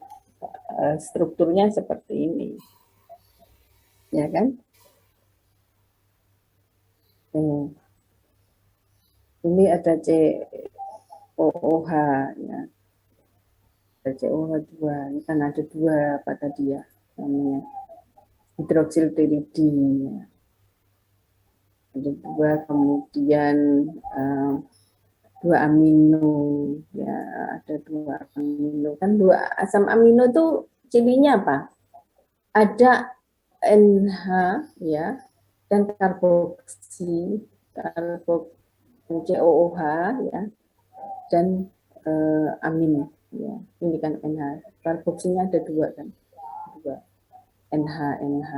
strukturnya seperti ini, ya kan? Ini ada COOH ya. Ada COOH2, ini kan ada 2 apa tadi ya namanya hidroksil piridin ya. Ada 2 kemudian 2 amino ya, ada 2 amino. Kan 2 asam amino itu cirinya apa? Ada NH ya dan karboksi COOH ya dan amin ya. Ini kan NH. Karboksinya ada 2 kan. 2 NH.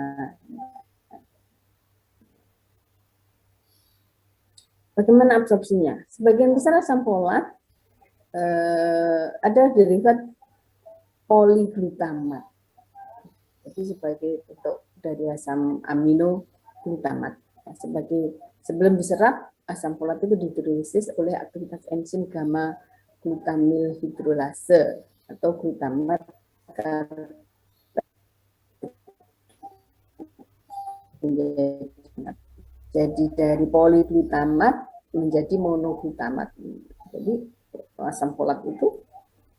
Bagaimana absorpsinya? Sebagian besar asam folat ada derivat poliglutamat. Jadi sebagai bentuk dari asam amino glutamat. Sebelum diserap, asam folat itu dihidrolisis oleh aktivitas enzim gamma glutamil hidrolase atau glutamat. Jadi dari poliglutamat menjadi monoglutamat. Jadi asam folat itu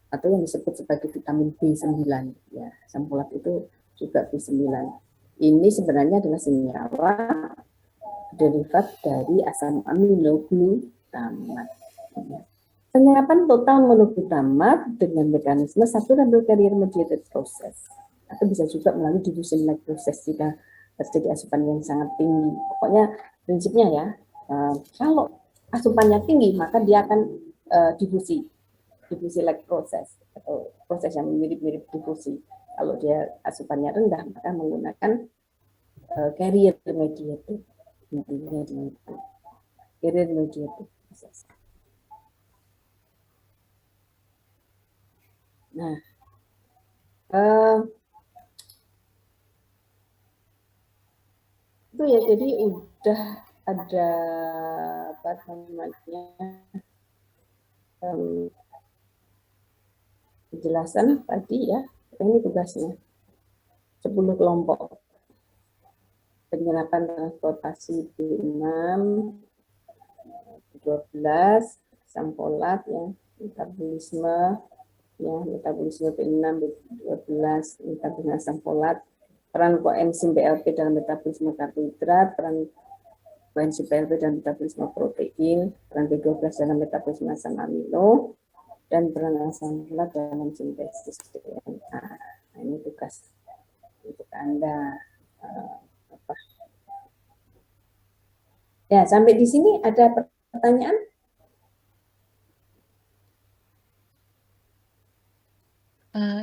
atau yang disebut sebagai vitamin B9 ya, asam folat itu juga B9. Ini sebenarnya adalah senyawa derivat dari asam amino glutamat. Penyerapan total monoglutamate dengan mekanisme satu double carrier mediated process, atau bisa juga melalui diffusion like process jika terjadi asupan yang sangat tinggi. Pokoknya prinsipnya ya, kalau asupannya tinggi maka dia akan difusi like process atau proses yang mirip-mirip difusi. Kalau dia asupannya rendah maka menggunakan carrier mediated, intinya di carrier mediated process. Nah, itu ya, jadi udah ada apa namanya penjelasan tadi ya. Ini tugasnya 10 kelompok penyerapan transportasi B6, 12 asam folat ya, metabolisme ya, metabolisme B6, B12, metabolisme asam folat, peran koenzim BLP dalam metabolisme karbohidrat, peran koenzim BLP dalam metabolisme protein, peran B12 dalam metabolisme asam amino, dan peran asam folat dalam sintesis DNA. Nah, ini tugas untuk Anda. Ya, sampai di sini ada pertanyaan?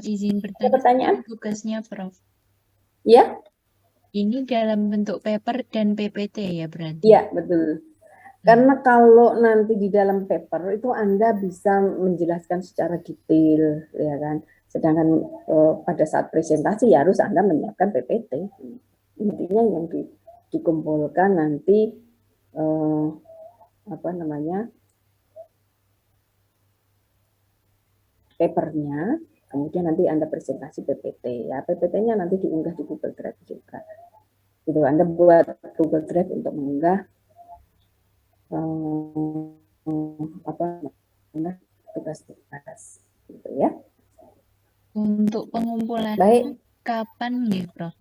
Izin Ada pertanyaan? tugasnya Prof. Ya? Ini dalam bentuk paper dan PPT ya berarti? Iya, betul. Karena kalau nanti di dalam paper itu Anda bisa menjelaskan secara detail, ya kan. Sedangkan pada saat presentasi ya harus Anda menyiapkan PPT. Intinya yang dikumpulkan nanti apa namanya papernya, kemudian nanti Anda presentasi PPT. Ya, PPT-nya nanti diunggah di Google Drive juga. Itu Anda buat Google Drive untuk mengunggah tugas-tugas gitu ya. Untuk pengumpulan Baik. Kapan ya Prof?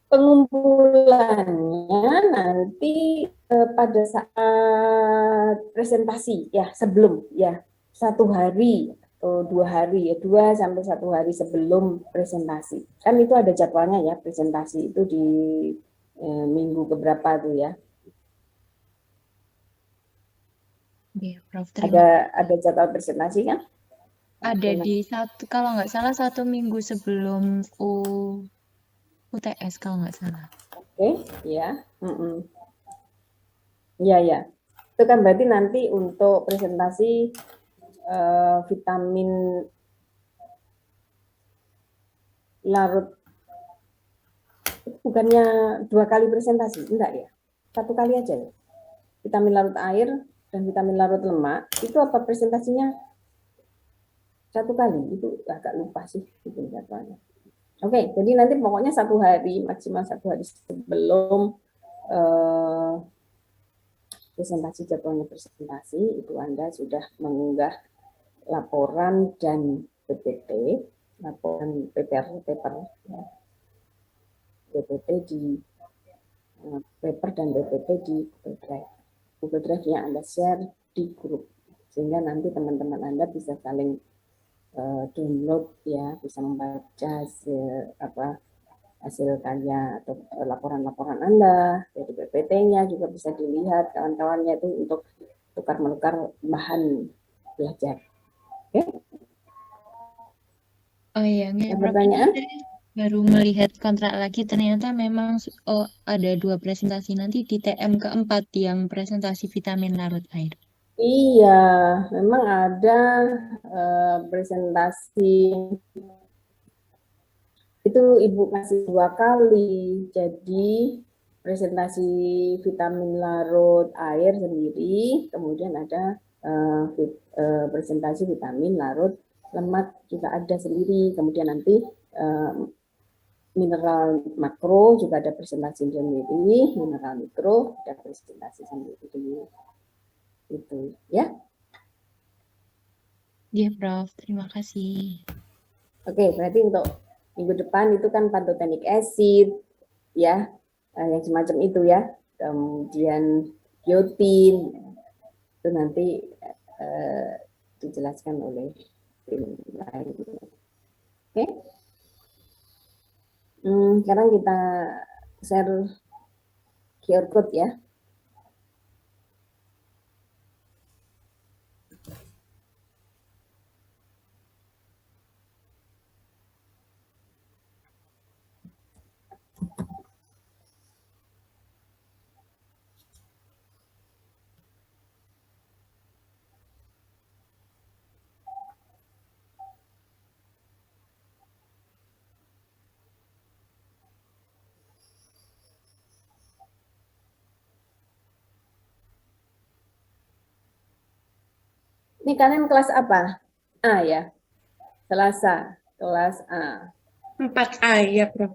Pengumpulannya nanti pada saat presentasi ya, sebelum ya 1 hari atau 2 hari ya, 2 sampai 1 hari sebelum presentasi. Kan itu ada jadwalnya ya, presentasi itu di minggu keberapa tuh ya. Iya, Prof. Terima Ada jadwal presentasi kan? Ada di kalau nggak salah 1 minggu sebelum UTS kalau nggak salah. Oke, ya. Iya, ya. Itu kan berarti nanti untuk presentasi vitamin larut bukannya 2 kali presentasi, enggak ya? 1 kali aja ya. Vitamin larut air dan vitamin larut lemak itu apa presentasinya 1 kali? Itu agak lupa sih itu jadwalnya. Oke, jadi nanti pokoknya 1 hari, maksimal 1 hari sebelum jadwalnya presentasi itu Anda sudah mengunggah laporan dan PPT, laporan paper ya. PPT di paper dan PPT di Google Drive. Google Drive-nya Anda share di grup sehingga nanti teman-teman Anda bisa saling download ya, bisa membaca hasil karya atau laporan-laporan Anda, jadi PPT-nya juga bisa dilihat kawan-kawannya itu untuk tukar-menukar bahan belajar. Oke? Oh iya, pertanyaan? Baru melihat kontrak lagi ternyata memang ada 2 presentasi nanti di TM keempat yang presentasi vitamin larut air. Iya, memang ada presentasi itu Ibu kasih 2 kali. Jadi presentasi vitamin larut air sendiri, kemudian ada presentasi vitamin larut lemak juga ada sendiri. Kemudian nanti mineral makro juga ada presentasi sendiri, mineral mikro ada presentasi sendiri. Itu ya. Iya, Prof. Terima kasih. Oke, berarti untuk minggu depan itu kan pantothenic acid ya, yang semacam itu ya. Kemudian biotin, itu Itu nanti dijelaskan oleh tim lain. Oke. Sekarang kita share QR code ya. Ini kalian kelas apa? A ya. Selasa, kelas A. 4A ya, Prof.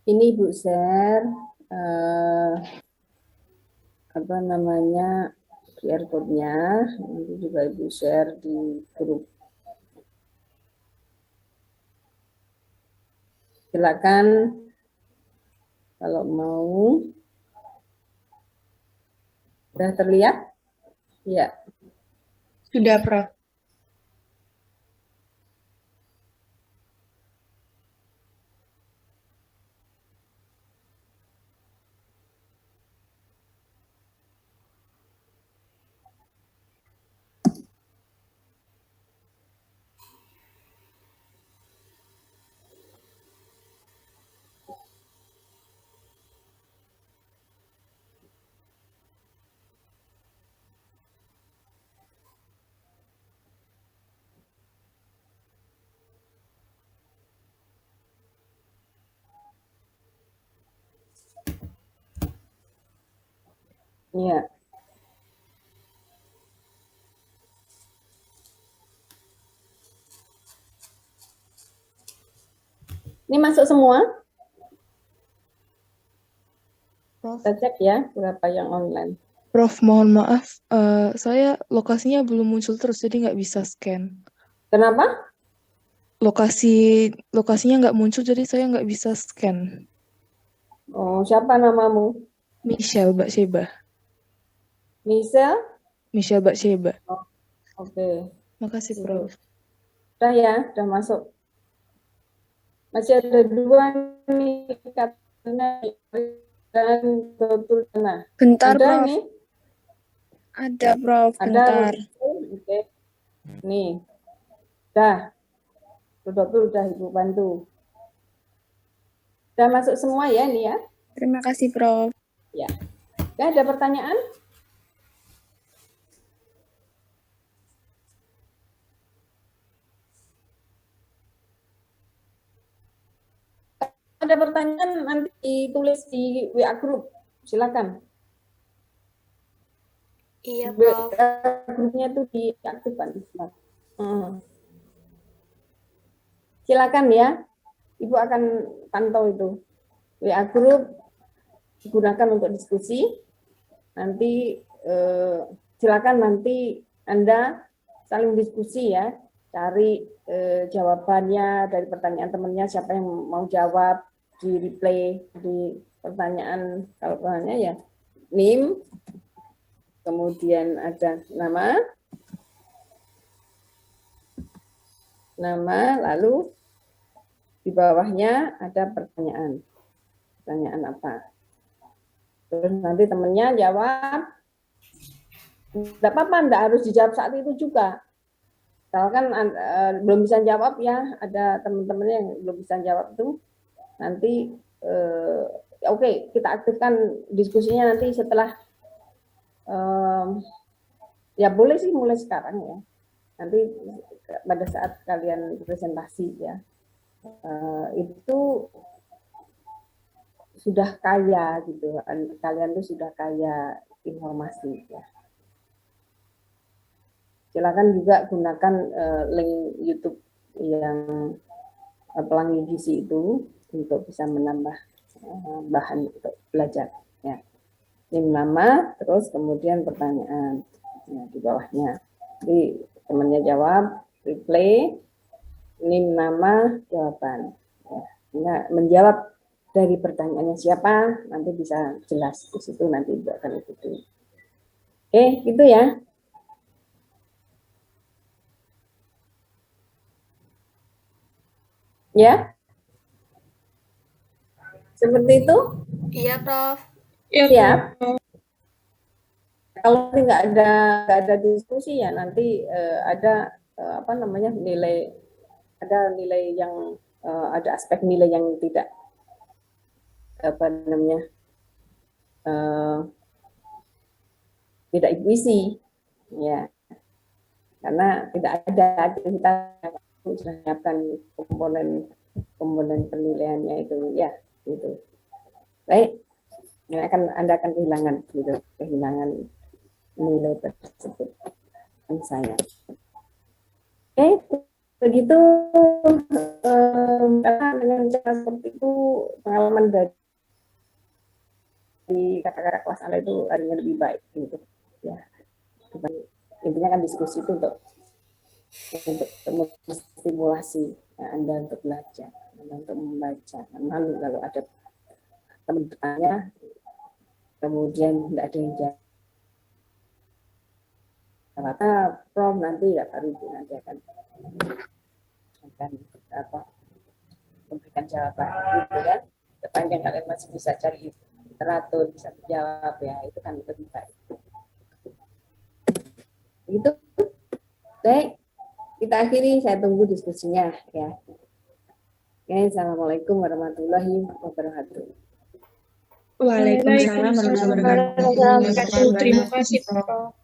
Ini Ibu share apa namanya QR code-nya. Nanti juga Ibu share di grup. Silakan kalau mau. Sudah terlihat? Ya. Sudah, Prof. Iya. Ini masuk semua? Prof, Kita cek ya berapa yang online. Prof, mohon maaf, saya lokasinya belum muncul terus, jadi nggak bisa scan. Kenapa? Lokasinya nggak muncul, jadi saya nggak bisa scan. Oh, siapa namamu? Michelle Batsheba. Michelle? Michelle Batsheba. Oh, oke. Makasih, Itu. Prof. Udah ya, udah masuk. Masih ada dua nih katanya dan betul nah. Bentar, Ada Prof. ini? Ada, Prof. Ada. Bentar. Oke. Nih. Dah. Betul udah Ibu bantu. Udah masuk semua ya nih ya? Terima kasih, Prof. Ya. Udah ada pertanyaan? Ada pertanyaan nanti ditulis di WA group. Silakan. Iya, Prof. Grupnya itu diaktifkan. Silakan ya, Ibu akan pantau itu. WA group digunakan untuk diskusi. Nanti silakan nanti Anda saling diskusi ya, cari jawabannya dari pertanyaan temannya, siapa yang mau jawab, di replay di pertanyaan, kalau pertanyaannya ya NIM, kemudian ada nama, lalu di bawahnya ada pertanyaan. Pertanyaan apa? Terus nanti temennya jawab, enggak apa-apa, enggak harus dijawab saat itu juga. Misalkan belum bisa jawab ya, ada teman-temannya yang belum bisa jawab itu, nanti oke, kita aktifkan diskusinya nanti setelah ya boleh sih mulai sekarang ya. Nanti pada saat kalian presentasi ya, itu sudah kaya gitu, kalian tuh sudah kaya informasi ya. Silakan juga gunakan link YouTube yang Pelangi Gizi itu untuk bisa menambah bahan untuk belajar ya. Ini nama, terus kemudian pertanyaan ya, di bawahnya. Jadi temannya jawab, replay, ini nama, jawaban. Ya. Nah, menjawab dari pertanyaannya siapa, nanti bisa jelas di situ nanti akan ikuti. Oke, gitu ya. Ya, seperti itu. Iya, Prof. Siap. Kalau nggak ada diskusi ya nanti ada apa namanya nilai, ada nilai yang ada aspek nilai yang tidak apa namanya tidak isi ya, karena tidak ada kita sudah menyiapkan komponen penilaiannya itu ya gitu. Baik, Anda akan kehilangan nilai tersebut saya. Oke, begitu karena dengan cara seperti itu pengalaman dari kakak-kakak kelas Anda itu harinya lebih baik gitu ya. Intinya kan diskusi itu untuk menstimulasi Anda untuk belajar, Anda untuk membaca. Malu kalau ada teman bertanya kemudian tidak ada yang jawab. Kata Prof nanti ya baru nanti akan apa memberikan jawaban gitu kan. Sepanjang kalian masih bisa cari literatur, bisa menjawab ya itu kan lebih baik. Gitu. Baik, kita akhiri, saya tunggu diskusinya ya. Oke, assalamualaikum warahmatullahi wabarakatuh. Waalaikumsalam warahmatullahi wabarakatuh. Terima kasih, Prof.